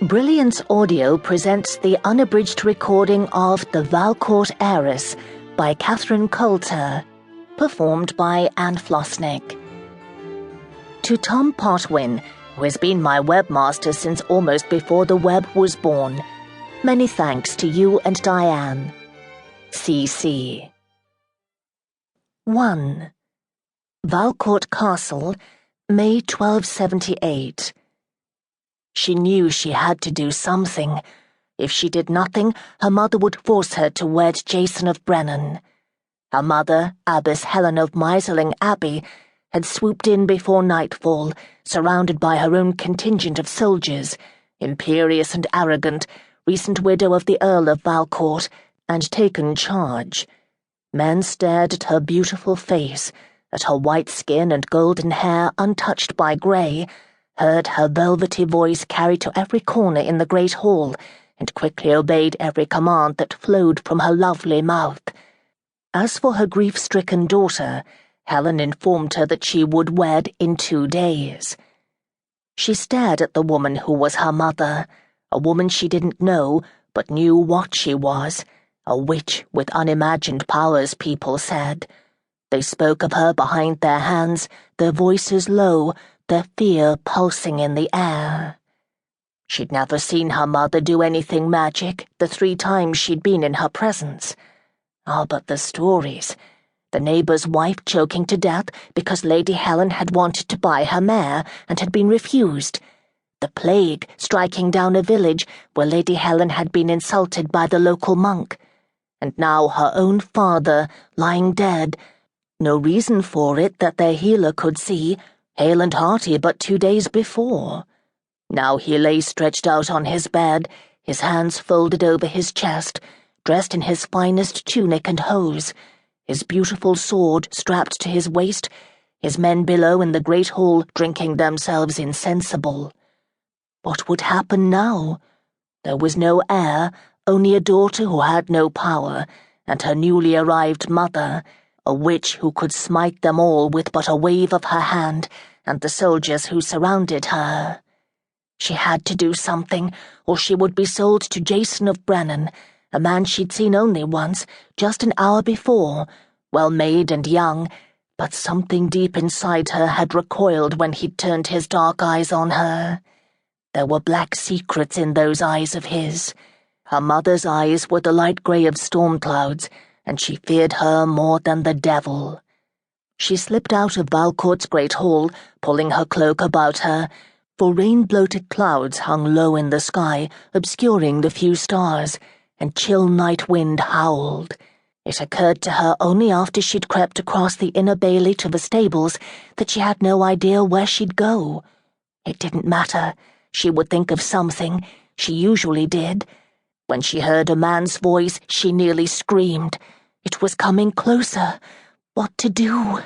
Brilliance Audio presents the unabridged recording of The Valcourt Heiress by Coulter, performed by Flosnik. To Tom Potwin, who has been my webmaster since almost before the web was born, many thanks to you and Diane. C.C. 1. Valcourt Castle, May 1278. She knew she had to do something. If she did nothing, her mother would force her to wed Jason of Brennan. Her mother, Abbess Helen of Miserling Abbey, had swooped in before nightfall, surrounded by her own contingent of soldiers, imperious and arrogant, recent widow of the Earl of Valcourt, and taken charge. Men stared at her beautiful face, at her white skin and golden hair untouched by grey, heard her velvety voice carried to every corner in the great hall, and quickly obeyed every command that flowed from her lovely mouth. As for her grief-stricken daughter, Helen informed her that she would wed in 2 days. She stared at the woman who was her mother, a woman she didn't know, but knew what she was, a witch with unimagined powers, people said. They spoke of her behind their hands, their voices low, their fear pulsing in the air. She'd never seen her mother do anything magic the 3 times she'd been in her presence. But the stories. The neighbour's wife choking to death because Lady Helen had wanted to buy her mare and had been refused. The plague striking down a village where Lady Helen had been insulted by the local monk. And now her own father lying dead. No reason for it that their healer could see, hale and hearty but 2 days before. Now he lay stretched out on his bed, his hands folded over his chest, dressed in his finest tunic and hose, his beautiful sword strapped to his waist, his men below in the great hall drinking themselves insensible. What would happen now? There was no heir, only a daughter who had no power, and her newly arrived mother, a witch who could smite them all with but a wave of her hand, and the soldiers who surrounded her. She had to do something, or she would be sold to Jason of Brennan, a man she'd seen only once, just an hour before, well-made and young, but something deep inside her had recoiled when he'd turned his dark eyes on her. There were black secrets in those eyes of his. Her mother's eyes were the light grey of storm clouds, and she feared her more than the devil. She slipped out of Valcourt's great hall, pulling her cloak about her, for rain-bloated clouds hung low in the sky, obscuring the few stars, and chill night wind howled. It occurred to her only after she'd crept across the inner bailey to the stables that she had no idea where she'd go. It didn't matter. She would think of something. She usually did. When she heard a man's voice, she nearly screamed. It was coming closer. What to do?